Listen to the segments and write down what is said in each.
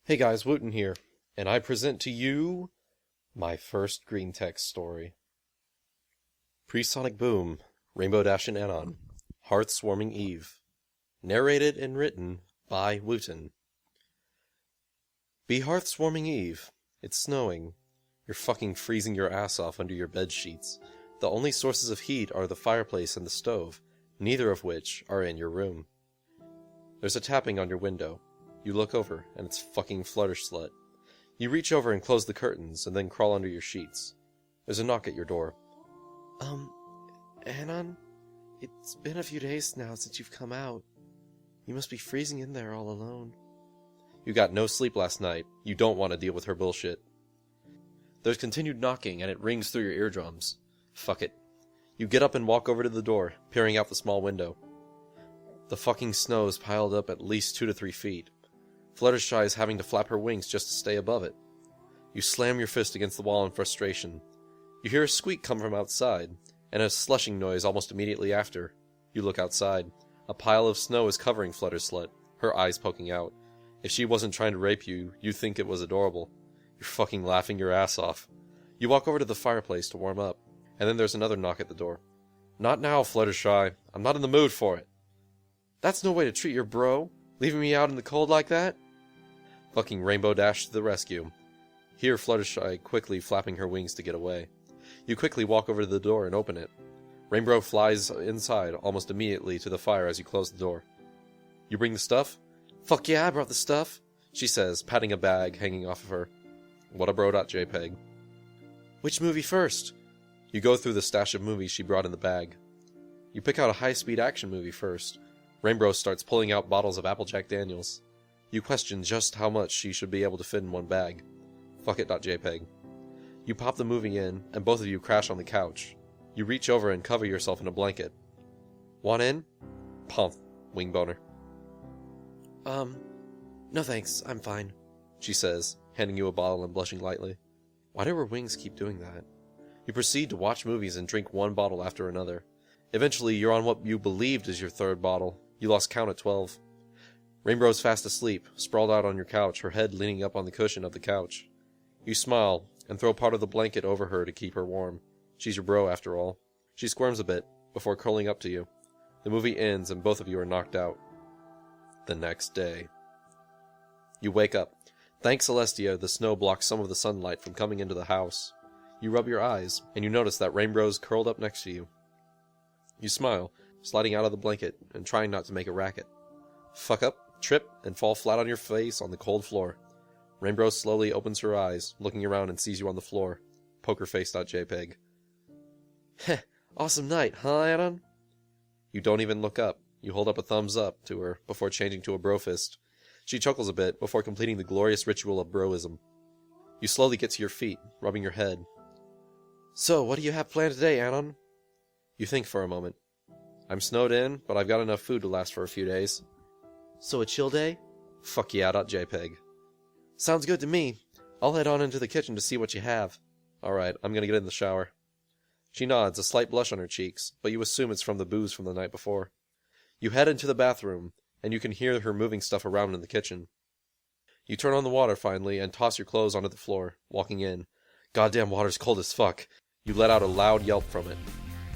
Hey guys, Wuten here, and I present to you my first greentext story. Pre-Sonic Boom, Rainbow Dash and Anon, Hearth Swarming Eve. Narrated and written by Wuten. Be Hearth Swarming Eve. It's snowing. You're fucking freezing your ass off under your bed sheets. The only sources of heat are the fireplace and the stove, neither of which are in your room. There's a tapping on your window. You look over, and it's fucking Fluttershy. You reach over and close the curtains, and then crawl under your sheets. There's a knock at your door. Anon? It's been a few days now since you've come out. You must be freezing in there all alone. You got no sleep last night. You don't want to deal with her bullshit. There's continued knocking, and it rings through your eardrums. Fuck it. You get up and walk over to the door, peering out the small window. The fucking snow's piled up at least 2 to 3 feet. Fluttershy is having to flap her wings just to stay above it. You slam your fist against the wall in frustration. You hear a squeak come from outside, and a slushing noise almost immediately after. You look outside. A pile of snow is covering Fluttershy, her eyes poking out. If she wasn't trying to rape you, you'd think it was adorable. You're fucking laughing your ass off. You walk over to the fireplace to warm up, and then there's another knock at the door. Not now, Fluttershy. I'm not in the mood for it. That's no way to treat your bro, leaving me out in the cold like that. Fucking Rainbow Dash to the rescue. Here Fluttershy quickly flapping her wings to get away. You quickly walk over to the door and open it. Rainbow flies inside almost immediately to the fire as you close the door. You bring the stuff? Fuck yeah, I brought the stuff, she says, patting a bag hanging off of her. Whatabro.jpg. Which movie first? You go through the stash of movies she brought in the bag. You pick out a high-speed action movie first. Rainbow starts pulling out bottles of Applejack Daniels. You question just how much she should be able to fit in one bag. Fuckit.jpg. You pop the movie in, and both of you crash on the couch. You reach over and cover yourself in a blanket. Want in? Pumph. Wing boner. No thanks, I'm fine, she says, handing you a bottle and blushing lightly. Why do her wings keep doing that? You proceed to watch movies and drink one bottle after another. Eventually, you're on what you believed is your third bottle. You lost count at 12. Rainbow's fast asleep, sprawled out on your couch, her head leaning up on the cushion of the couch. You smile, and throw part of the blanket over her to keep her warm. She's your bro, after all. She squirms a bit, before curling up to you. The movie ends, and both of you are knocked out. The next day. You wake up. Thanks Celestia, the snow blocks some of the sunlight from coming into the house. You rub your eyes, and you notice that Rainbow's curled up next to you. You smile, sliding out of the blanket, and trying not to make a racket. Fuck up, trip, and fall flat on your face on the cold floor. Rainbow slowly opens her eyes, looking around and sees you on the floor. Pokerface.jpg. Heh, awesome night, huh, Anon? You don't even look up. You hold up a thumbs up to her before changing to a bro fist. She chuckles a bit before completing the glorious ritual of broism. You slowly get to your feet, rubbing your head. So, what do you have planned today, Anon? You think for a moment. I'm snowed in, but I've got enough food to last for a few days. So a chill day? Fuck yeah.jpg. Sounds good to me. I'll head on into the kitchen to see what you have. Alright, I'm gonna get in the shower. She nods, a slight blush on her cheeks, but you assume it's from the booze from the night before. You head into the bathroom, and you can hear her moving stuff around in the kitchen. You turn on the water finally, and toss your clothes onto the floor, walking in. Goddamn water's cold as fuck. You let out a loud yelp from it.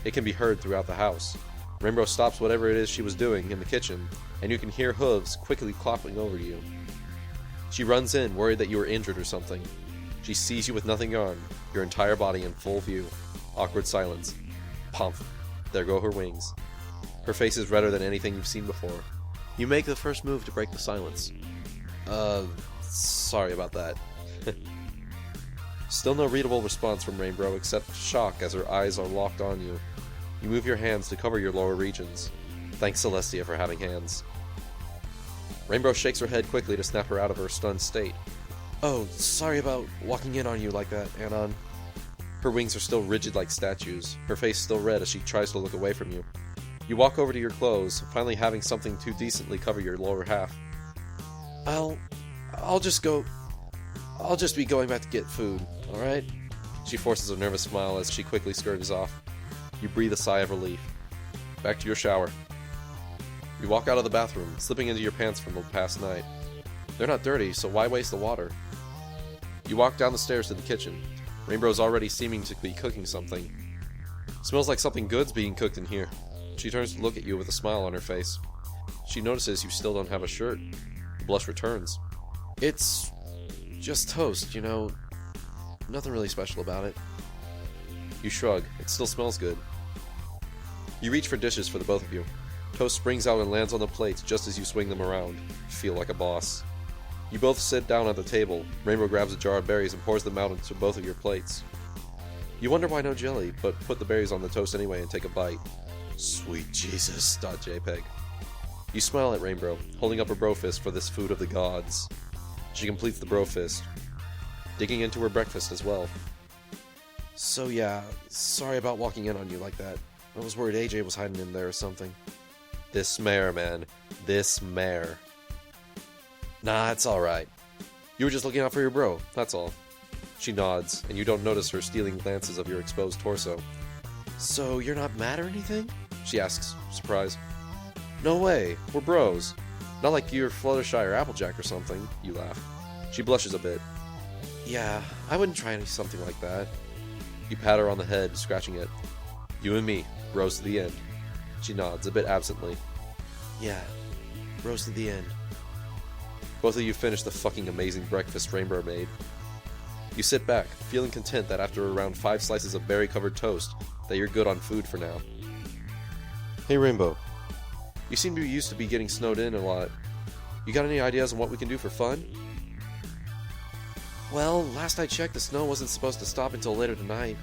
It can be heard throughout the house. Rainbow stops whatever it is she was doing in the kitchen, and you can hear hooves quickly clopping over you. She runs in, worried that you are injured or something. She sees you with nothing on, your entire body in full view. Awkward silence. Pumph. There go her wings. Her face is redder than anything you've seen before. You make the first move to break the silence. Sorry about that. Still no readable response from Rainbow except shock as her eyes are locked on you. You move your hands to cover your lower regions. Thanks Celestia for having hands. Rainbow shakes her head quickly to snap her out of her stunned state. Oh, sorry about walking in on you like that, Anon. Her wings are still rigid like statues, her face still red as she tries to look away from you. You walk over to your clothes, finally having something to decently cover your lower half. I'll just be going back to get food, alright? She forces a nervous smile as she quickly scurries off. You breathe a sigh of relief. Back to your shower. You walk out of the bathroom, slipping into your pants from the past night. They're not dirty, so why waste the water? You walk down the stairs to the kitchen. Rainbow's already seeming to be cooking something. Smells like something good's being cooked in here. She turns to look at you with a smile on her face. She notices you still don't have a shirt. The blush returns. It's just toast, Nothing really special about it. You shrug. It still smells good. You reach for dishes for the both of you. Toast springs out and lands on the plates just as you swing them around. Feel like a boss. You both sit down at the table. Rainbow grabs a jar of berries and pours them out into both of your plates. You wonder why no jelly, but put the berries on the toast anyway and take a bite. Sweet Jesus, .jpg. You smile at Rainbow, holding up a bro fist for this food of the gods. She completes the bro fist, digging into her breakfast as well. So yeah, sorry about walking in on you like that. I was worried AJ was hiding in there or something. This mare, man. This mare. Nah, it's alright. You were just looking out for your bro, that's all. She nods, and you don't notice her stealing glances of your exposed torso. So you're not mad or anything? She asks, surprised. No way, we're bros. Not like you're Fluttershy or Applejack or something, you laugh. She blushes a bit. Yeah, I wouldn't try something like that. You pat her on the head, scratching it. You and me, bros to the end. She nods, a bit absently. Yeah, bros to the end. Both of you finish the fucking amazing breakfast Rainbow made. You sit back, feeling content that after around 5 slices of berry-covered toast, that you're good on food for now. Hey Rainbow, you seem to be used to be getting snowed in a lot. You got any ideas on what we can do for fun? Well, last I checked, the snow wasn't supposed to stop until later tonight.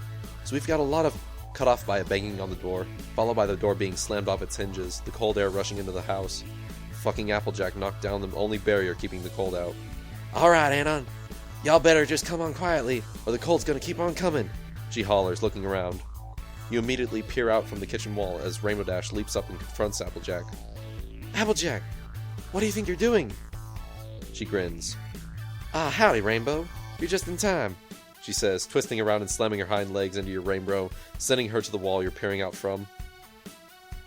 So we've got a lot of... Cut off by a banging on the door, followed by the door being slammed off its hinges, the cold air rushing into the house. Fucking Applejack knocked down the only barrier keeping the cold out. Alright, Anon. Y'all better just come on quietly, or the cold's gonna keep on coming. She hollers, looking around. You immediately peer out from the kitchen wall as Rainbow Dash leaps up and confronts Applejack. Applejack, what do you think you're doing? She grins. Ah, howdy, Rainbow. You're just in time. She says, twisting around and slamming her hind legs into your Rainbow, sending her to the wall you're peering out from.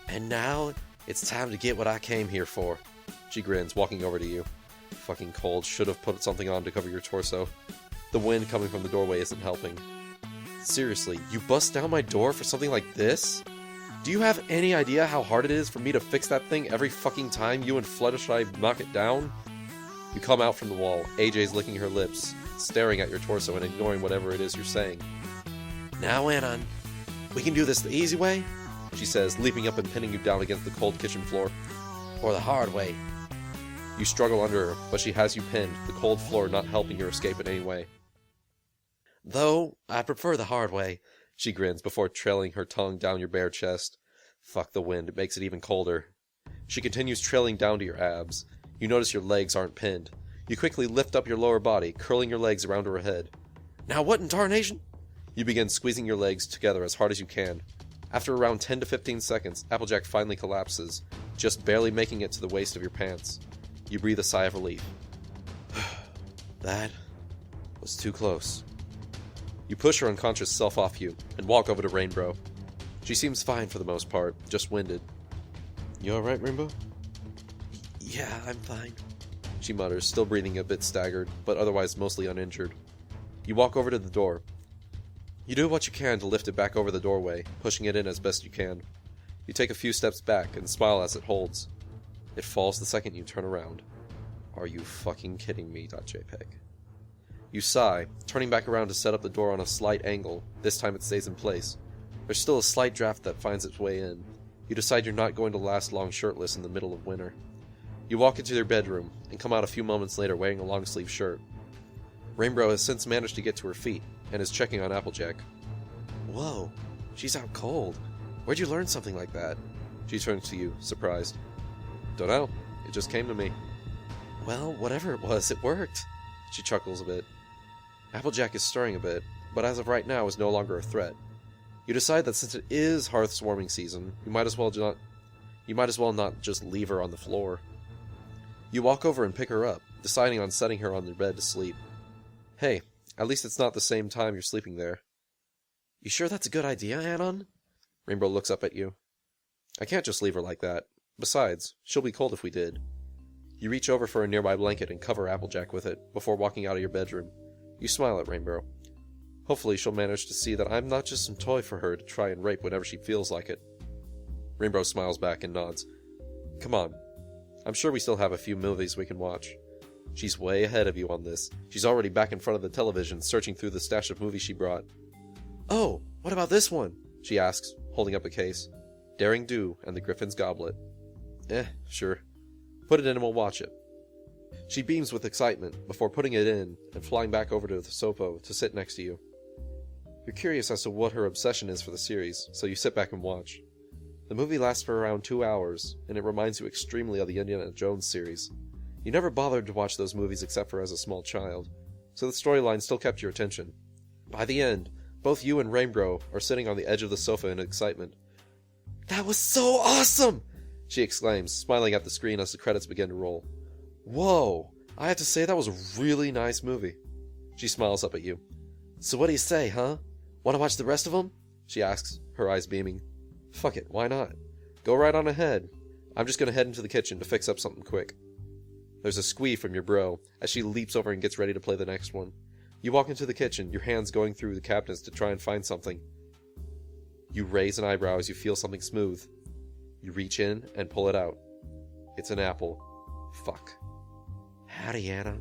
And now, it's time to get what I came here for. She grins, walking over to you. Fucking cold, should have put something on to cover your torso. The wind coming from the doorway isn't helping. Seriously, you bust down my door for something like this? Do you have any idea how hard it is for me to fix that thing every fucking time you and Fluttershy knock it down? You come out from the wall, AJ's licking her lips, staring at your torso and ignoring whatever it is you're saying. Now, Anon, we can do this the easy way, she says, leaping up and pinning you down against the cold kitchen floor. or the hard way. You struggle under her, but she has you pinned, the cold floor not helping your escape in any way. Though, I prefer the hard way, she grins before trailing her tongue down your bare chest. Fuck the wind, it makes it even colder. She continues trailing down to your abs. You notice your legs aren't pinned. You quickly lift up your lower body, curling your legs around her head. Now what in tarnation? You begin squeezing your legs together as hard as you can. After around 10 to 15 seconds, Applejack finally collapses, just barely making it to the waist of your pants. You breathe a sigh of relief. That was too close. You push her unconscious self off you, and walk over to Rainbow. She seems fine for the most part, just winded. You alright, Rainbow? Yeah, I'm fine. She mutters, still breathing a bit staggered, but otherwise mostly uninjured. You walk over to the door. You do what you can to lift it back over the doorway, pushing it in as best you can. You take a few steps back and smile as it holds. It falls the second you turn around. Are you fucking kidding me, .jpg. You sigh, turning back around to set up the door on a slight angle. This time it stays in place. There's still a slight draft that finds its way in. You decide you're not going to last long shirtless in the middle of winter. You walk into their bedroom, and come out a few moments later wearing a long-sleeve shirt. Rainbow has since managed to get to her feet, and is checking on Applejack. Whoa, she's out cold. Where'd you learn something like that? She turns to you, surprised. Dunno, it just came to me. Well, whatever it was, it worked. She chuckles a bit. Applejack is stirring a bit, but as of right now is no longer a threat. You decide that since it is Hearth's warming season, you might as well not just leave her on the floor. You walk over and pick her up, deciding on setting her on their bed to sleep. Hey, at least it's not the same time you're sleeping there. You sure that's a good idea, Anon? Rainbow looks up at you. I can't just leave her like that. Besides, she'll be cold if we did. You reach over for a nearby blanket and cover Applejack with it before walking out of your bedroom. You smile at Rainbow. Hopefully she'll manage to see that I'm not just some toy for her to try and rape whenever she feels like it. Rainbow smiles back and nods. Come on. I'm sure we still have a few movies we can watch. She's way ahead of you on this. She's already back in front of the television, searching through the stash of movies she brought. Oh, what about this one? She asks, holding up a case. Daring Do and the Griffin's Goblet. Sure. Put it in and we'll watch it. She beams with excitement before putting it in and flying back over to the sofa to sit next to you. You're curious as to what her obsession is for the series, so you sit back and watch. The movie lasts for around 2 hours, and it reminds you extremely of the Indiana Jones series. You never bothered to watch those movies except for as a small child, so the storyline still kept your attention. By the end, both you and Rainbow are sitting on the edge of the sofa in excitement. That was so awesome! She exclaims, smiling at the screen as the credits begin to roll. Whoa! I have to say that was a really nice movie. She smiles up at you. So what do you say, huh? Want to watch the rest of them? She asks, her eyes beaming. Fuck it, why not? Go right on ahead. I'm just gonna head into the kitchen to fix up something quick. There's a squee from your bro, as she leaps over and gets ready to play the next one. You walk into the kitchen, your hands going through the cabinets to try and find something. You raise an eyebrow as you feel something smooth. You reach in and pull it out. It's an apple. Fuck. Howdy, Anna.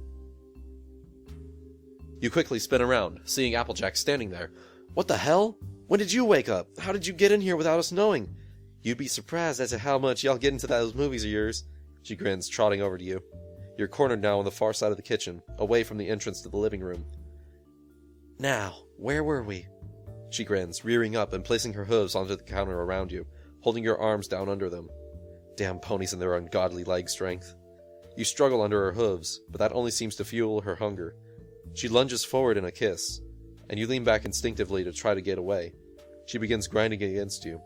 You quickly spin around, seeing Applejack standing there. What the hell? When did you wake up? How did you get in here without us knowing? You'd be surprised as to how much y'all get into those movies of yours. She grins, trotting over to you. You're cornered now on the far side of the kitchen, away from the entrance to the living room. Now, where were we? She grins, rearing up and placing her hooves onto the counter around you, holding your arms down under them. Damn ponies and their ungodly leg strength. You struggle under her hooves, but that only seems to fuel her hunger. She lunges forward in a kiss, and you lean back instinctively to try to get away. She begins grinding against you.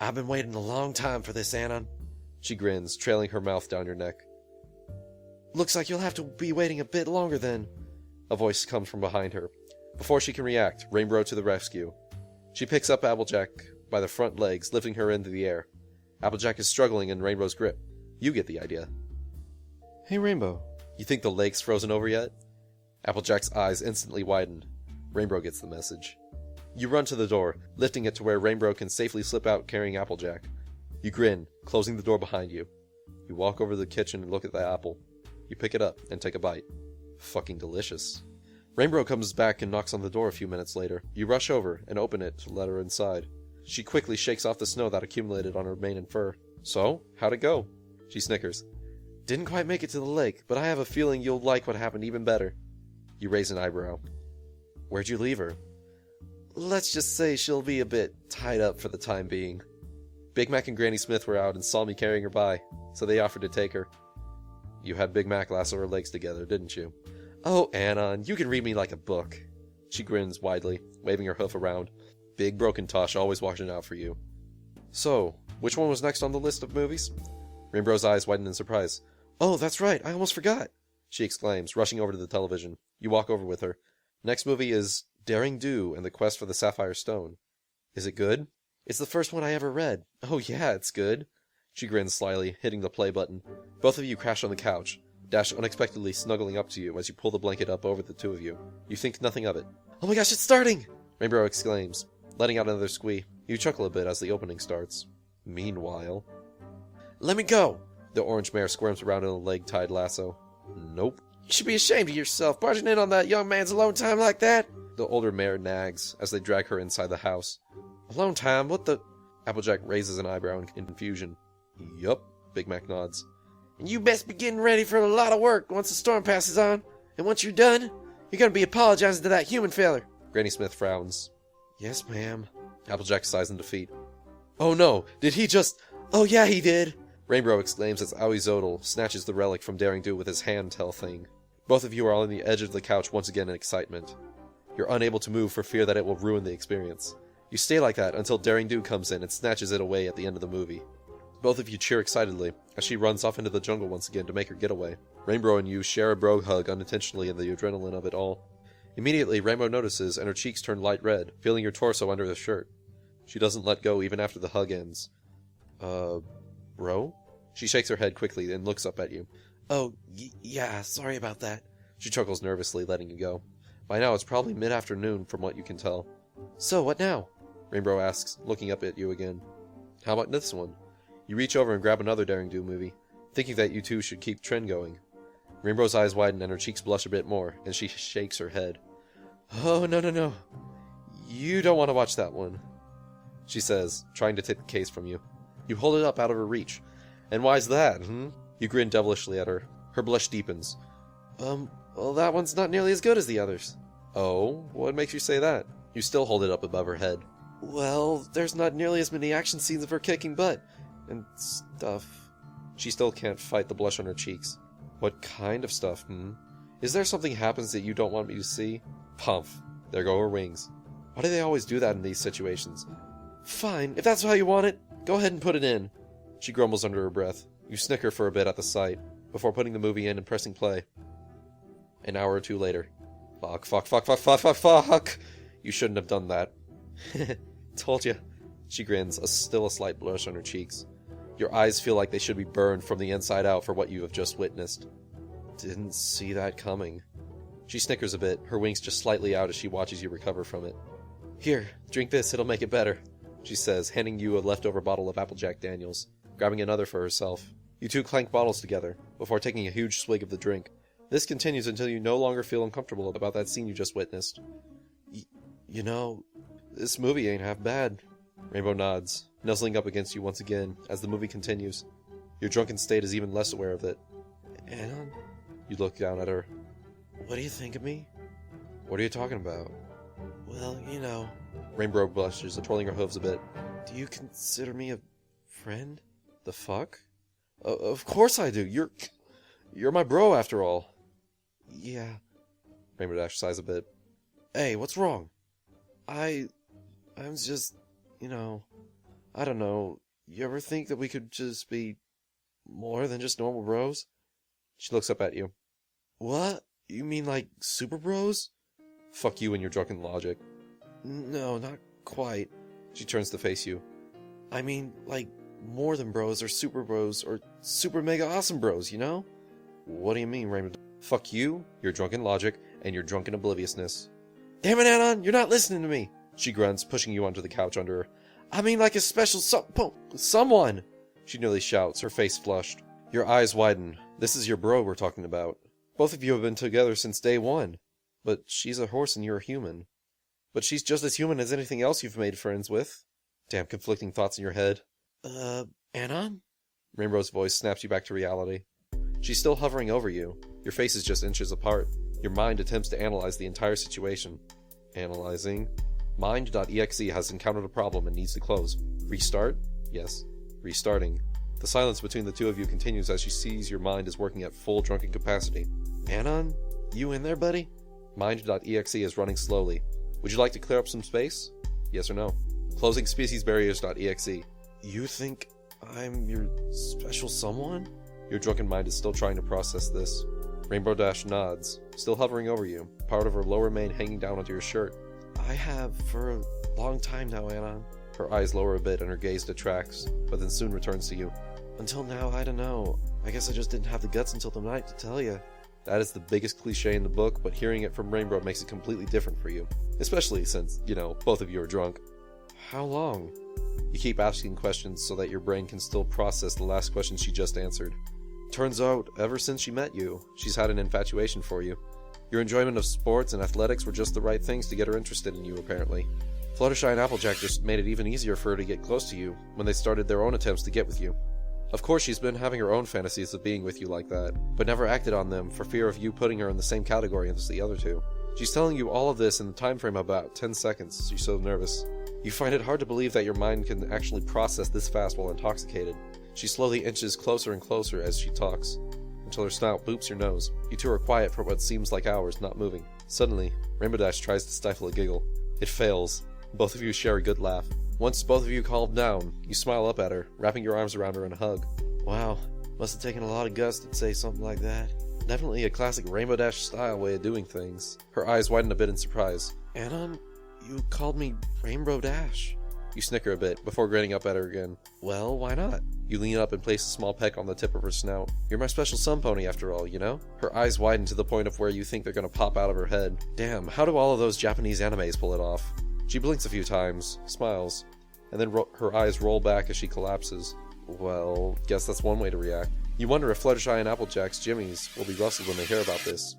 I've been waiting a long time for this, Anna. She grins, trailing her mouth down your neck. Looks like you'll have to be waiting a bit longer then. A voice comes from behind her. Before she can react, Rainbow to the rescue. She picks up Applejack by the front legs, lifting her into the air. Applejack is struggling in Rainbow's grip. You get the idea. Hey, Rainbow. You think the lake's frozen over yet? Applejack's eyes instantly widened. Rainbow gets the message. You run to the door, lifting it to where Rainbow can safely slip out carrying Applejack. You grin, closing the door behind you. You walk over to the kitchen and look at the apple. You pick it up and take a bite. Fucking delicious. Rainbow comes back and knocks on the door a few minutes later. You rush over and open it to let her inside. She quickly shakes off the snow that accumulated on her mane and fur. So, how'd it go? She snickers. Didn't quite make it to the lake, but I have a feeling you'll like what happened even better. You raise an eyebrow. Where'd you leave her? Let's just say she'll be a bit tied up for the time being. Big Mac and Granny Smith were out and saw me carrying her by, so they offered to take her. You had Big Mac lasso her legs together, didn't you? Oh, Anon, you can read me like a book. She grins widely, waving her hoof around. Big Broken Tosh always watching out for you. So, which one was next on the list of movies? Rainbow's eyes widen in surprise. Oh, that's right, I almost forgot, she exclaims, rushing over to the television. You walk over with her. Next movie is Daring Do and the Quest for the Sapphire Stone. Is it good? It's the first one I ever read. Oh yeah, it's good. She grins slyly, hitting the play button. Both of you crash on the couch, Dash unexpectedly snuggling up to you as you pull the blanket up over the two of you. You think nothing of it. Oh my gosh, it's starting! Rainbow exclaims, letting out another squee. You chuckle a bit as the opening starts. Meanwhile... Let me go! The orange mare squirms around in a leg-tied lasso. Nope. You should be ashamed of yourself, barging in on that young man's alone time like that! The older mare nags as they drag her inside the house. Alone time? What the... Applejack raises an eyebrow in confusion. Yup, Big Mac nods. And you best be getting ready for a lot of work once the storm passes on. And once you're done, you're gonna be apologizing to that human feller. Granny Smith frowns. Yes, ma'am. Applejack sighs in defeat. Oh no, did he just... Oh yeah, he did! Rainbow exclaims as Owie Zodel snatches the relic from Daring Do with his hand-tell thing. Both of you are on the edge of the couch once again in excitement. You're unable to move for fear that it will ruin the experience. You stay like that until Daring Do comes in and snatches it away at the end of the movie. Both of you cheer excitedly as she runs off into the jungle once again to make her getaway. Rainbow and you share a bro hug unintentionally in the adrenaline of it all. Immediately, Rainbow notices and her cheeks turn light red, feeling your torso under the shirt. She doesn't let go even after the hug ends. Bro? She shakes her head quickly and looks up at you. Oh, yeah, sorry about that. She chuckles nervously, letting you go. By now, it's probably mid-afternoon from what you can tell. So, what now? Rainbow asks, looking up at you again. How about this one? You reach over and grab another Daring Do movie, thinking that you two should keep the trend going. Rainbow's eyes widen and her cheeks blush a bit more, and she shakes her head. Oh, no. You don't want to watch that one, she says, trying to take the case from you. You hold it up out of her reach. And why's that, You grin devilishly at her. Her blush deepens. Well, that one's not nearly as good as the others. Oh, what makes you say that? You still hold it up above her head. Well, there's not nearly as many action scenes of her kicking butt and stuff. She still can't fight the blush on her cheeks. What kind of stuff, Is there something happens that you don't want me to see? Pumph. There go her wings. Why do they always do that in these situations? Fine, if that's how you want it, go ahead and put it in. She grumbles under her breath. You snicker for a bit at the sight, before putting the movie in and pressing play. An hour or two later. Fuck. You shouldn't have done that. Told ya. She grins, still a slight blush on her cheeks. Your eyes feel like they should be burned from the inside out for what you have just witnessed. Didn't see that coming. She snickers a bit, her wings just slightly out as she watches you recover from it. Here, drink this, it'll make it better, she says, handing you a leftover bottle of Applejack Daniels, grabbing another for herself. You two clank bottles together, before taking a huge swig of the drink. This continues until you no longer feel uncomfortable about that scene you just witnessed. You know, this movie ain't half bad. Rainbow nods, nuzzling up against you once again as the movie continues. Your drunken state is even less aware of it. Anna? You look down at her. What do you think of me? What are you talking about? Well, you know. Rainbow blushes, twirling her hooves a bit. Do you consider me a friend? The fuck? Of course I do. You're my bro after all. Yeah. Rainbow Dash sighs a bit. Hey, what's wrong? I'm just, I don't know. You ever think that we could just be more than just normal bros? She looks up at you. What? You mean like super bros? Fuck you and your drunken logic. No, not quite. She turns to face you. I mean, like, more than bros or super mega awesome bros, you know? What do you mean, Rainbow? Fuck you, your drunken logic, and your drunken obliviousness. Damn it, Anon, you're not listening to me! She grunts, pushing you onto the couch under her. I mean like a special someone! She nearly shouts, her face flushed. Your eyes widen. This is your bro we're talking about. Both of you have been together since day one. But she's a horse and you're a human. But she's just as human as anything else you've made friends with. Damn conflicting thoughts in your head. Anon? Rainbow's voice snaps you back to reality. She's still hovering over you. Your face is just inches apart. Your mind attempts to analyze the entire situation. Analyzing. Mind.exe has encountered a problem and needs to close. Restart? Yes. Restarting. The silence between the two of you continues as she sees your mind is working at full drunken capacity. Anon? You in there, buddy? Mind.exe is running slowly. Would you like to clear up some space? Yes or no? Closing species barriers.exe. You think I'm your special someone? Your drunken mind is still trying to process this. Rainbow Dash nods, still hovering over you, part of her lower mane hanging down onto your shirt. I have for a long time now, Anon. Her eyes lower a bit and her gaze detracts, but then soon returns to you. Until now, I don't know. I guess I just didn't have the guts until tonight to tell you. That is the biggest cliche in the book, but hearing it from Rainbow makes it completely different for you. Especially since, both of you are drunk. How long? You keep asking questions so that your brain can still process the last question she just answered. Turns out, ever since she met you, she's had an infatuation for you. Your enjoyment of sports and athletics were just the right things to get her interested in you, apparently. Fluttershy and Applejack just made it even easier for her to get close to you when they started their own attempts to get with you. Of course, she's been having her own fantasies of being with you like that, but never acted on them for fear of you putting her in the same category as the other two. She's telling you all of this in the time frame of about 10 seconds. She's so nervous. You find it hard to believe that your mind can actually process this fast while intoxicated. She slowly inches closer and closer as she talks, until her snout boops your nose. You two are quiet for what seems like hours, not moving. Suddenly, Rainbow Dash tries to stifle a giggle. It fails. Both of you share a good laugh. Once both of you calm down, you smile up at her, wrapping your arms around her in a hug. Wow, must have taken a lot of guts to say something like that. Definitely a classic Rainbow Dash style way of doing things. Her eyes widen a bit in surprise. Anon, you called me Rainbow Dash. You snicker a bit, before grinning up at her again. Well, why not? You lean up and place a small peck on the tip of her snout. You're my special sun pony after all, you know? Her eyes widen to the point of where you think they're gonna pop out of her head. Damn, how do all of those Japanese animes pull it off? She blinks a few times, smiles, and then her eyes roll back as she collapses. Well, guess that's one way to react. You wonder if Fluttershy and Applejack's jimmies will be rustled when they hear about this.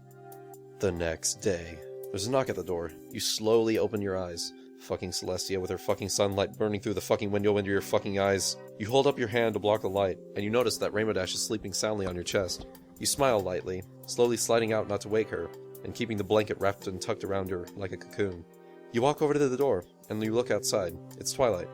The next day. There's a knock at the door. You slowly open your eyes. Fucking Celestia with her fucking sunlight burning through the fucking window into your fucking eyes. You hold up your hand to block the light, and you notice that Rainbow Dash is sleeping soundly on your chest. You smile lightly, slowly sliding out not to wake her, and keeping the blanket wrapped and tucked around her like a cocoon. You walk over to the door, and you look outside. It's twilight.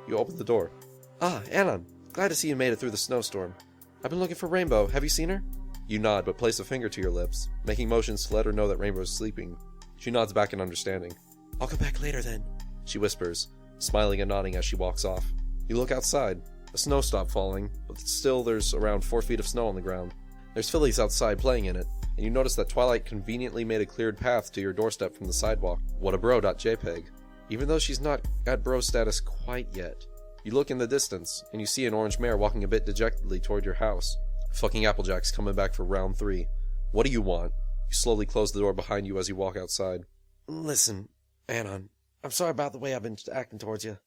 You open the door. Ah, Anon! Glad to see you made it through the snowstorm. I've been looking for Rainbow. Have you seen her? You nod, but place a finger to your lips, making motions to let her know that Rainbow is sleeping. She nods back in understanding. I'll come back later then, she whispers, smiling and nodding as she walks off. You look outside. The snow stopped falling, but still there's around 4 feet of snow on the ground. There's fillies outside playing in it, and you notice that Twilight conveniently made a cleared path to your doorstep from the sidewalk. What a bro.jpg. Even though she's not at bro status quite yet. You look in the distance, and you see an orange mare walking a bit dejectedly toward your house. Fucking Applejack's coming back for round 3. What do you want? You slowly close the door behind you as you walk outside. Listen, Anon, I'm sorry about the way I've been acting towards you.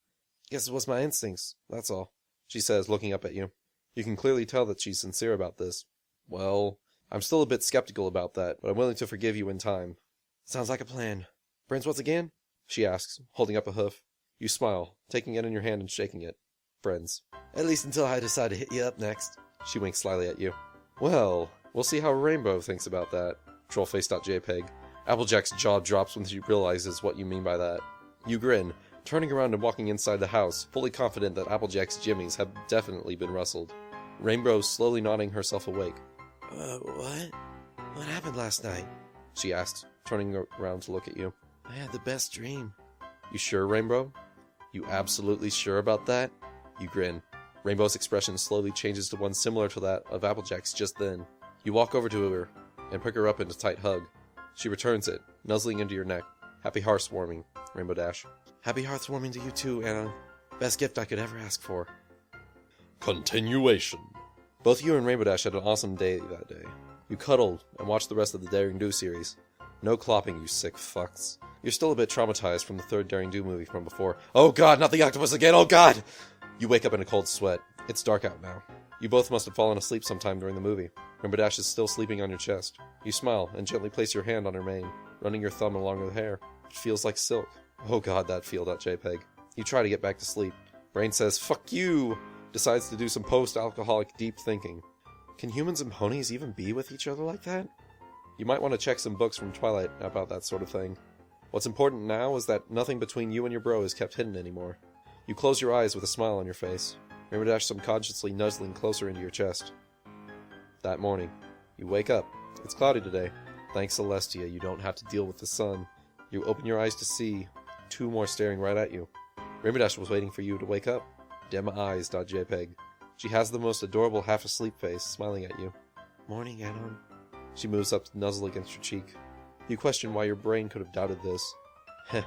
Guess it was my instincts, that's all, she says, looking up at you. You can clearly tell that she's sincere about this. Well, I'm still a bit skeptical about that, but I'm willing to forgive you in time. Sounds like a plan. Friends once again? She asks, holding up a hoof. You smile, taking it in your hand and shaking it. Friends. At least until I decide to hit you up next. She winks slyly at you. Well, we'll see how Rainbow thinks about that. Trollface.jpg. Applejack's jaw drops when she realizes what you mean by that. You grin, turning around and walking inside the house, fully confident that Applejack's jimmies have definitely been rustled. Rainbow slowly nodding herself awake. What? What happened last night? She asks, turning around to look at you. I had the best dream. You sure, Rainbow? You absolutely sure about that? You grin. Rainbow's expression slowly changes to one similar to that of Applejack's just then. You walk over to her and pick her up in a tight hug. She returns it, nuzzling into your neck. Happy hearthwarming, Rainbow Dash. Happy hearthwarming to you too, Anna. Best gift I could ever ask for. Continuation. Both you and Rainbow Dash had an awesome day that day. You cuddled and watched the rest of the Daring Do series. No clopping, you sick fucks. You're still a bit traumatized from the third Daring Do movie from before. Oh god, not the octopus again, oh god! You wake up in a cold sweat. It's dark out now. You both must have fallen asleep sometime during the movie. Rainbow Dash is still sleeping on your chest. You smile and gently place your hand on her mane, running your thumb along her hair. It feels like silk. Oh god, that feel.jpg. You try to get back to sleep. Brain says, fuck you! Decides to do some post-alcoholic deep thinking. Can humans and ponies even be with each other like that? You might want to check some books from Twilight about that sort of thing. What's important now is that nothing between you and your bro is kept hidden anymore. You close your eyes with a smile on your face. Rainbow Dash subconsciously nuzzling closer into your chest. That morning, you wake up. It's cloudy today. Thanks, Celestia, you don't have to deal with the sun. You open your eyes to see 2 more staring right at you. Rainbow Dash was waiting for you to wake up. Dim eyes.jpg. She has the most adorable half-asleep face, smiling at you. Morning, Anon. She moves up to nuzzle against your cheek. You question why your brain could have doubted this. Heh.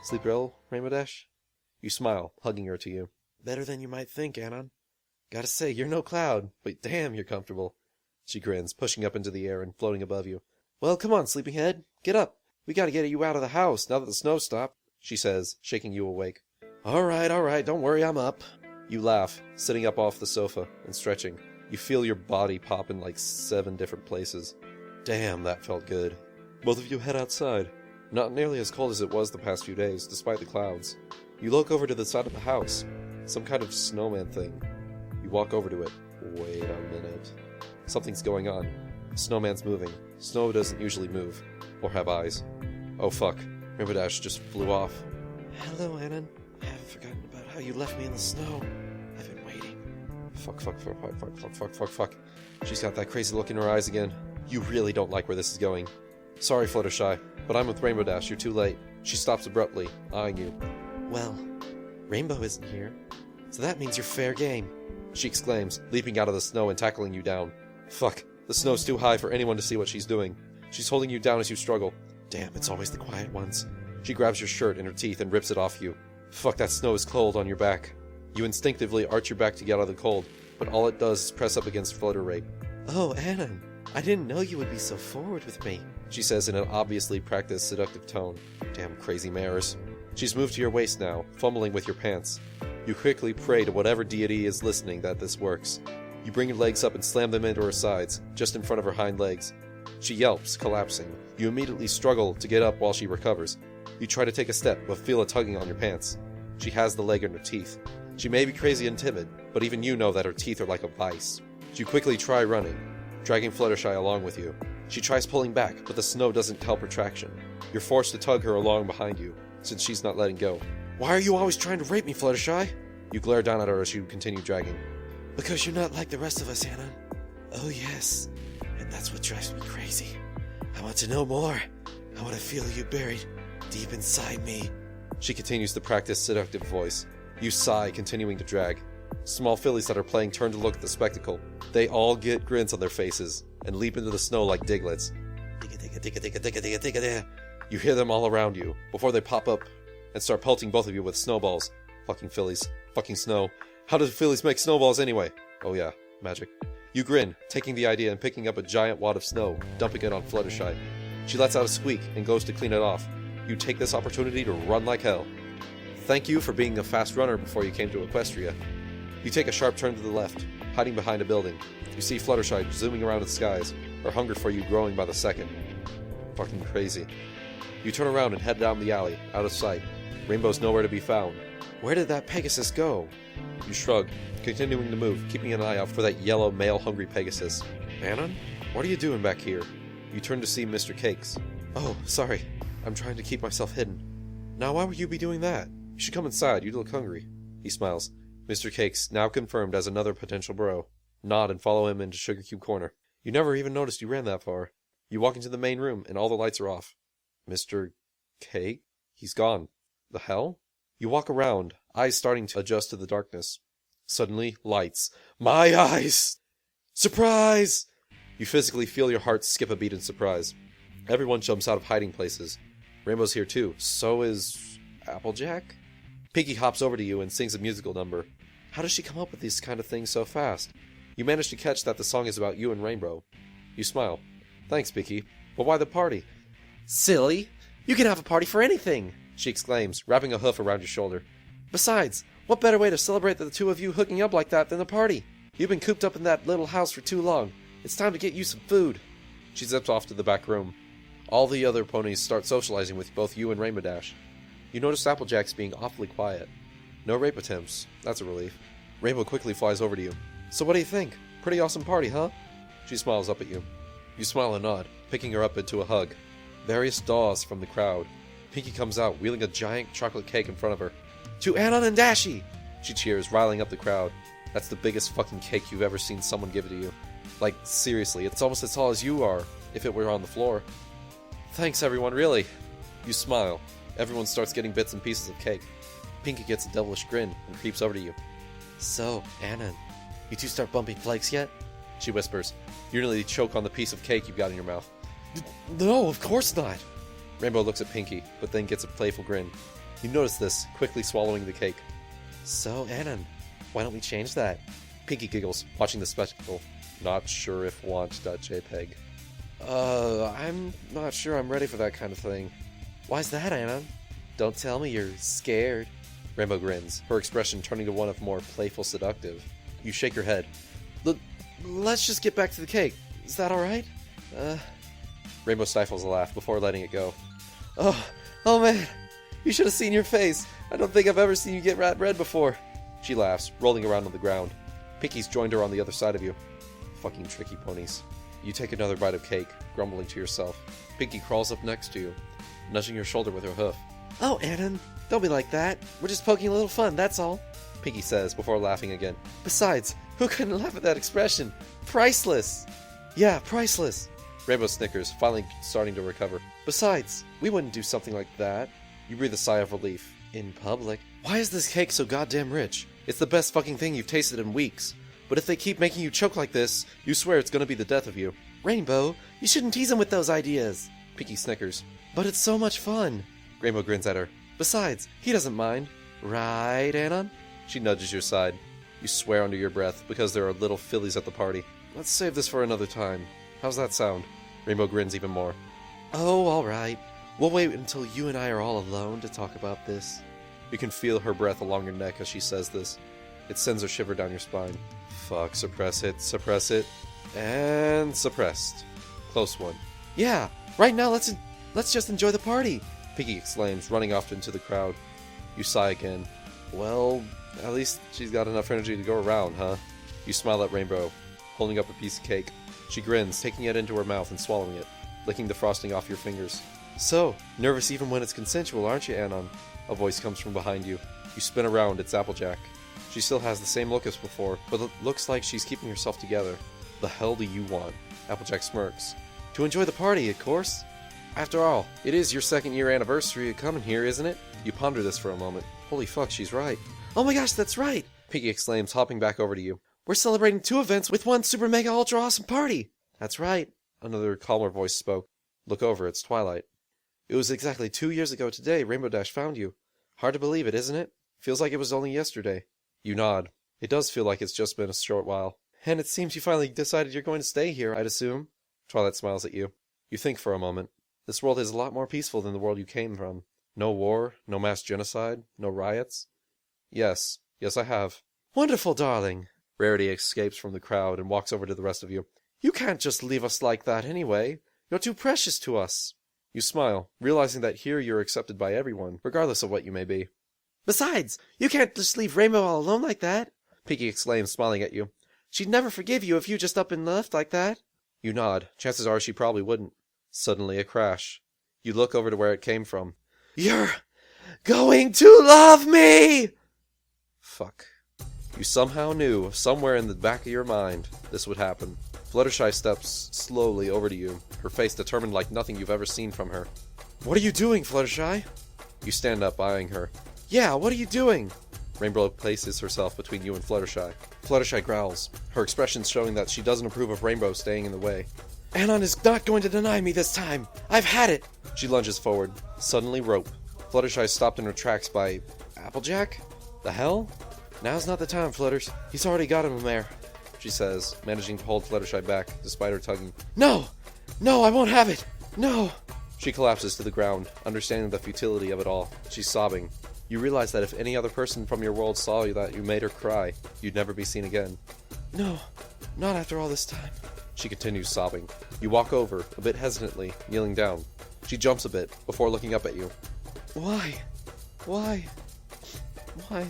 Sleep well, Rainbow Dash? You smile, hugging her to you. Better than you might think, Anon. Gotta say, you're no cloud, but damn, you're comfortable. She grins, pushing up into the air and floating above you. Well, come on, sleepyhead. Get up. We gotta get you out of the house now that the snow stopped, she says, shaking you awake. Alright, don't worry, I'm up. You laugh, sitting up off the sofa and stretching. You feel your body pop in like 7 different places. Damn, that felt good. Both of you head outside. Not nearly as cold as it was the past few days, despite the clouds. You look over to the side of the house. Some kind of snowman thing. You walk over to it. Wait a minute. Something's going on. The snowman's moving. Snow doesn't usually move. Or have eyes. Oh fuck. Rainbow Dash just flew off. Hello, Anon. I haven't forgotten about how you left me in the snow. I've been waiting. Fuck. She's got that crazy look in her eyes again. You really don't like where this is going. Sorry, Fluttershy, but I'm with Rainbow Dash. You're too late. She stops abruptly, eyeing you. Well, Rainbow isn't here, so that means you're fair game, she exclaims, leaping out of the snow and tackling you down. Fuck, the snow's too high for anyone to see what she's doing. She's holding you down as you struggle. Damn, it's always the quiet ones. She grabs your shirt in her teeth and rips it off you. Fuck, that snow is cold on your back. You instinctively arch your back to get out of the cold, but all it does is press up against flutter rate. Oh, Annan, I didn't know you would be so forward with me, she says in an obviously practiced seductive tone. Damn crazy mares. She's moved to your waist now, fumbling with your pants. You quickly pray to whatever deity is listening that this works. You bring your legs up and slam them into her sides, just in front of her hind legs. She yelps, collapsing. You immediately struggle to get up while she recovers. You try to take a step, but feel a tugging on your pants. She has the leg in her teeth. She may be crazy and timid, but even you know that her teeth are like a vice. You quickly try running, dragging Fluttershy along with you. She tries pulling back, but the snow doesn't help her traction. You're forced to tug her along behind you, since she's not letting go. Why are you always trying to rape me, Fluttershy? You glare down at her as you continue dragging. Because you're not like the rest of us, Annan. Oh yes, and that's what drives me crazy. I want to know more. I want to feel you buried deep inside me. She continues to practice seductive voice. You sigh, continuing to drag. Small fillies that are playing turn to look at the spectacle. They all get grins on their faces and leap into the snow like diglets. You hear them all around you before they pop up and start pelting both of you with snowballs. Fucking fillies. Fucking snow. How do fillies make snowballs anyway? Oh yeah, magic. You grin, taking the idea and picking up a giant wad of snow, dumping it on Fluttershy. She lets out a squeak and goes to clean it off. You take this opportunity to run like hell. Thank you for being a fast runner before you came to Equestria. You take a sharp turn to the left, hiding behind a building. You see Fluttershy zooming around the skies, her hunger for you growing by the second. Fucking crazy. You turn around and head down the alley, out of sight. Rainbow's nowhere to be found. Where did that Pegasus go? You shrug, continuing to move, keeping an eye out for that yellow male-hungry Pegasus. Annan? What are you doing back here? You turn to see Mr. Cakes. Oh, sorry. I'm trying to keep myself hidden. Now why would you be doing that? You should come inside, you look hungry. He smiles. Mr. Cakes, now confirmed as another potential bro. Nod and follow him into Sugar Cube Corner. You never even noticed you ran that far. You walk into the main room and all the lights are off. Mr. Cake? He's gone. The hell? You walk around, eyes starting to adjust to the darkness. Suddenly, lights. My eyes! Surprise! You physically feel your heart skip a beat in surprise. Everyone jumps out of hiding places. Rainbow's here too. So is Applejack? Pinky hops over to you and sings a musical number. How does she come up with these kind of things so fast? You manage to catch that the song is about you and Rainbow. You smile. Thanks, Pinky. But why the party? Silly! You can have a party for anything! She exclaims, wrapping a hoof around your shoulder. Besides, what better way to celebrate the two of you hooking up like that than a party? You've been cooped up in that little house for too long. It's time to get you some food. She zips off to the back room. All the other ponies start socializing with both you and Rainbow Dash. You notice Applejack's being awfully quiet. No rape attempts. That's a relief. Rainbow quickly flies over to you. So what do you think? Pretty awesome party, huh? She smiles up at you. You smile and nod, picking her up into a hug. Various daws from the crowd. Pinky comes out, wheeling a giant chocolate cake in front of her. To Annan and Dashy! She cheers, riling up the crowd. That's the biggest fucking cake you've ever seen someone give to you. Like, seriously, it's almost as tall as you are, if it were on the floor. Thanks, everyone, really. You smile. Everyone starts getting bits and pieces of cake. Pinky gets a devilish grin and creeps over to you. So, Annan, you two start bumping flakes yet? She whispers. You nearly choke on the piece of cake you've got in your mouth. No, of course not. Rainbow looks at Pinky, but then gets a playful grin. You notice this, quickly swallowing the cake. So, Annan, why don't we change that? Pinky giggles, watching the spectacle. Not sure if want.jpg. I'm not sure I'm ready for that kind of thing. Why's that, Annan? Don't tell me you're scared. Rainbow grins, her expression turning to one of more playful seductive. You shake your head. Let's just get back to the cake. Is that alright? Rainbow stifles a laugh before letting it go. Oh man, you should have seen your face. I don't think I've ever seen you get red before. She laughs, rolling around on the ground. Pinky's joined her on the other side of you. Fucking tricky ponies. You take another bite of cake, grumbling to yourself. Pinky crawls up next to you, nudging your shoulder with her hoof. Oh, Annan, don't be like that. We're just poking a little fun, that's all. Pinky says, before laughing again. Besides, who couldn't laugh at that expression? Priceless! Yeah, priceless. Rainbow snickers, finally starting to recover. Besides, we wouldn't do something like that. You breathe a sigh of relief. In public. Why is this cake so goddamn rich? It's the best fucking thing you've tasted in weeks. But if they keep making you choke like this, you swear it's gonna be the death of you. Rainbow, you shouldn't tease him with those ideas. Pinky snickers. But it's so much fun. Rainbow grins at her. Besides, he doesn't mind. Right, Anon? She nudges your side. You swear under your breath because there are little fillies at the party. Let's save this for another time. How's that sound? Rainbow grins even more. Oh, all right. We'll wait until you and I are all alone to talk about this. You can feel her breath along your neck as she says this. It sends a shiver down your spine. Fuck, suppress it, and suppressed. Close one. Yeah, right now let's just enjoy the party. Piggy exclaims, running off into the crowd. You sigh again. Well, at least she's got enough energy to go around, huh? You smile at Rainbow, holding up a piece of cake. She grins, taking it into her mouth and swallowing it, licking the frosting off your fingers. So, nervous even when it's consensual, aren't you, Anon? A voice comes from behind you. You spin around, it's Applejack. She still has the same look as before, but it looks like she's keeping herself together. The hell do you want? Applejack smirks. To enjoy the party, of course. After all, it is your 2nd year anniversary of coming here, isn't it? You ponder this for a moment. Holy fuck, she's right. Oh my gosh, that's right! Piggy exclaims, hopping back over to you. We're celebrating 2 events with one super mega ultra awesome party! That's right. Another calmer voice spoke. Look over, it's twilight. It was exactly 2 years ago today Rainbow Dash found you. Hard to believe it, isn't it? Feels like it was only yesterday. You nod. It does feel like it's just been a short while. And it seems you finally decided you're going to stay here, I'd assume. Twilight smiles at you. You think for a moment. This world is a lot more peaceful than the world you came from. No war, no mass genocide, no riots. Yes, I have. Wonderful, darling. Rarity escapes from the crowd and walks over to the rest of you. You can't just leave us like that anyway. You're too precious to us. You smile, realizing that here you're accepted by everyone, regardless of what you may be. Besides, you can't just leave Rainbow all alone like that. Piggy exclaims, smiling at you. She'd never forgive you if you just up and left like that. You nod. Chances are she probably wouldn't. Suddenly a crash. You look over to where it came from. You're going to love me! Fuck. You somehow knew, somewhere in the back of your mind, this would happen. Fluttershy steps slowly over to you, her face determined like nothing you've ever seen from her. What are you doing, Fluttershy? You stand up, eyeing her. Yeah, what are you doing? Rainbow places herself between you and Fluttershy. Fluttershy growls, her expression showing that she doesn't approve of Rainbow staying in the way. Anon is not going to deny me this time. I've had it. She lunges forward. Suddenly rope. Fluttershy stopped in her tracks by... Applejack? The hell? Now's not the time, Flutters. He's already got him there, she says, managing to hold Fluttershy back, despite her tugging. No! No, I won't have it! No! She collapses to the ground, understanding the futility of it all. She's sobbing. You realize that if any other person from your world saw you that you made her cry, you'd never be seen again. No, not after all this time. She continues sobbing. You walk over, a bit hesitantly, kneeling down. She jumps a bit, before looking up at you. Why? Why? Why?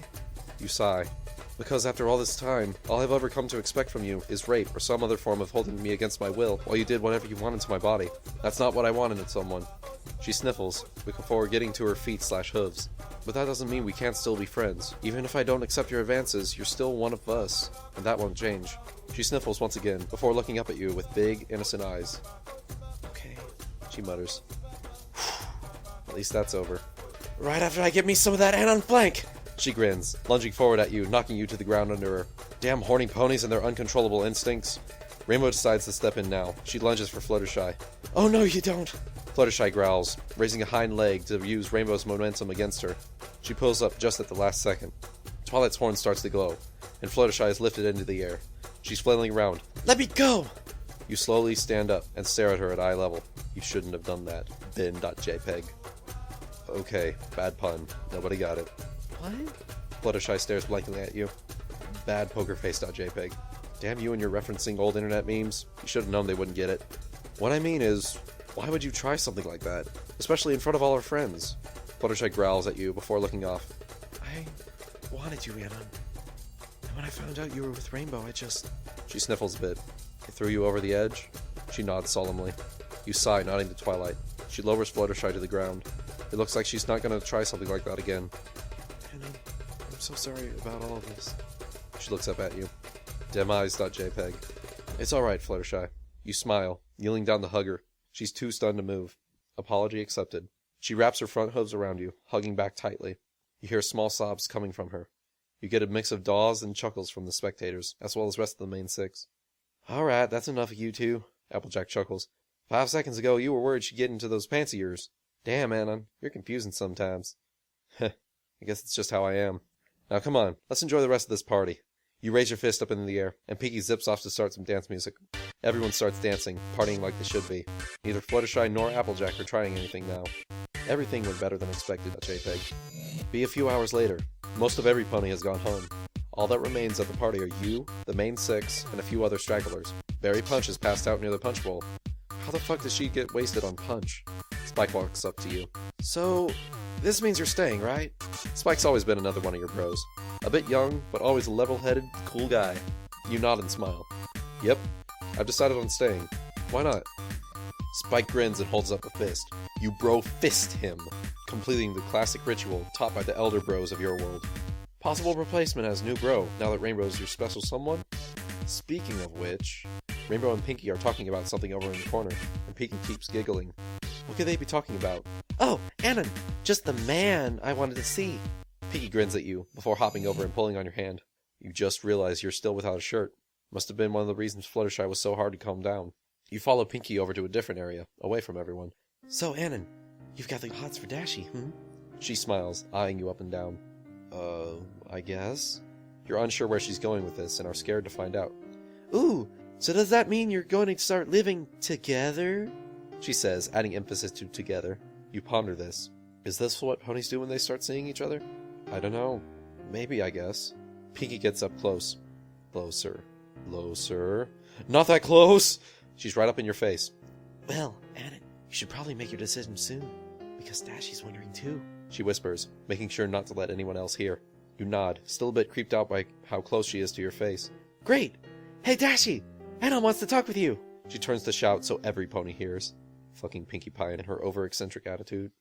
You sigh. Because after all this time, all I've ever come to expect from you is rape or some other form of holding me against my will while you did whatever you wanted to my body. That's not what I wanted in someone. She sniffles, before getting to her feet/hooves. But that doesn't mean we can't still be friends. Even if I don't accept your advances, you're still one of us, and that won't change. She sniffles once again, before looking up at you with big, innocent eyes. Okay, she mutters. At least that's over. Right after I get me some of that Anon flank! She grins, lunging forward at you, knocking you to the ground under her. Damn horny ponies and their uncontrollable instincts. Rainbow decides to step in now. She lunges for Fluttershy. Oh no, you don't! Fluttershy growls, raising a hind leg to use Rainbow's momentum against her. She pulls up just at the last second. Twilight's horn starts to glow, and Fluttershy is lifted into the air. She's flailing around. Let me go! You slowly stand up and stare at her at eye level. You shouldn't have done that. Bin.jpg. Okay, bad pun. Nobody got it. What? Fluttershy stares blankly at you. Bad pokerface.jpg. Damn you and your referencing old internet memes. You should have known they wouldn't get it. What I mean is, why would you try something like that? Especially in front of all our friends. Fluttershy growls at you before looking off. I wanted you, Anon. And when I found out you were with Rainbow, I just... She sniffles a bit. It threw you over the edge? She nods solemnly. You sigh, nodding to Twilight. She lowers Fluttershy to the ground. It looks like she's not going to try something like that again. Anon, I'm so sorry about all of this. She looks up at you. Demise.jpg. It's alright, Fluttershy. You smile, kneeling down to hug her. She's too stunned to move. Apology accepted. She wraps her front hooves around you, hugging back tightly. You hear small sobs coming from her. You get a mix of daws and chuckles from the spectators, as well as the rest of the main six. Alright, that's enough of you two, Applejack chuckles. 5 seconds ago you were worried she'd get into those pants of yours. Damn, Anon, you're confusing sometimes. Heh, I guess it's just how I am. Now come on, let's enjoy the rest of this party. You raise your fist up in the air, and Pinky zips off to start some dance music. Everyone starts dancing, partying like they should be. Neither Fluttershy nor Applejack are trying anything now. Everything went better than expected at JPEG. Be a few hours later. Most of every pony has gone home. All that remains at the party are you, the main 6, and a few other stragglers. Berry Punch is passed out near the punch bowl. How the fuck does she get wasted on punch? Spike walks up to you. So, this means you're staying, right? Spike's always been another one of your bros. A bit young, but always a level-headed, cool guy. You nod and smile. Yep, I've decided on staying. Why not? Spike grins and holds up a fist. You bro fist him, completing the classic ritual taught by the elder bros of your world. Possible replacement as new bro, now that Rainbow's your special someone? Speaking of which, Rainbow and Pinky are talking about something over in the corner, and Pinky keeps giggling. What could they be talking about? Oh, Anon! Just the man I wanted to see. Pinky grins at you, before hopping over and pulling on your hand. You just realize you're still without a shirt. Must have been one of the reasons Fluttershy was so hard to calm down. You follow Pinky over to a different area, away from everyone. So, Anon, you've got the hots for Dashy, She smiles, eyeing you up and down. I guess? You're unsure where she's going with this, and are scared to find out. Ooh, so does that mean you're going to start living together? She says, adding emphasis to together. You ponder this. Is this what ponies do when they start seeing each other? I don't know. Maybe, I guess. Pinky gets up close. Closer. Closer. Not that close! She's right up in your face. Well, Anon, you should probably make your decision soon, because Dashy's wondering too. She whispers, making sure not to let anyone else hear. You nod, still a bit creeped out by how close she is to your face. Great! Hey, Dashy! Anon wants to talk with you! She turns to shout so every pony hears. Fucking Pinkie Pie and her over-eccentric attitude.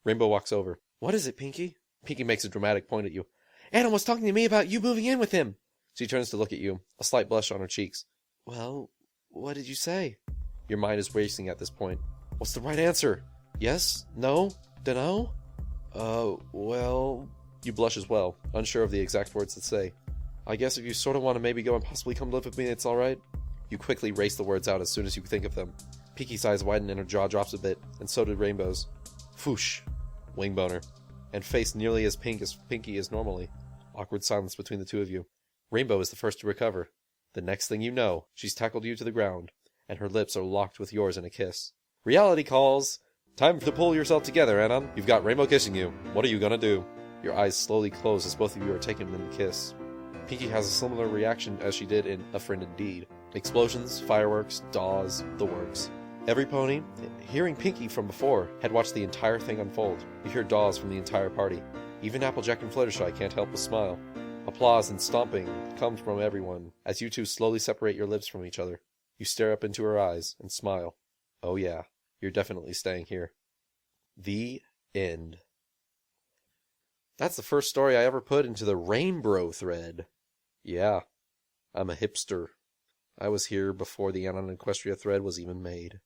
Rainbow walks over. What is it, Pinky? Pinky makes a dramatic point at you. Anon was talking to me about you moving in with him! She turns to look at you, a slight blush on her cheeks. Well, what did you say? Your mind is racing at this point. What's the right answer? Yes? No? Dunno? Well... You blush as well, unsure of the exact words to say. I guess if you sort of want to maybe go and possibly come live with me, it's alright. You quickly race the words out as soon as you think of them. Pinky's eyes widen and her jaw drops a bit, and so did Rainbow's. Foosh. Wing boner. And face nearly as pink as Pinky is normally. Awkward silence between the two of you. Rainbow is the first to recover. The next thing you know, she's tackled you to the ground, and her lips are locked with yours in a kiss. Reality calls! Time to pull yourself together, Anon. You've got Rainbow kissing you. What are you gonna do? Your eyes slowly close as both of you are taken in the kiss. Pinky has a similar reaction as she did in A Friend Indeed. Explosions, fireworks, daws, the works. Every pony, hearing Pinky from before, had watched the entire thing unfold. You hear daws from the entire party. Even Applejack and Fluttershy can't help but smile. Applause and stomping comes from everyone, as you two slowly separate your lips from each other. You stare up into her eyes and smile. Oh yeah, you're definitely staying here. The end. That's the first story I ever put into the Rainbow thread. Yeah, I'm a hipster. I was here before the Anon Equestria thread was even made.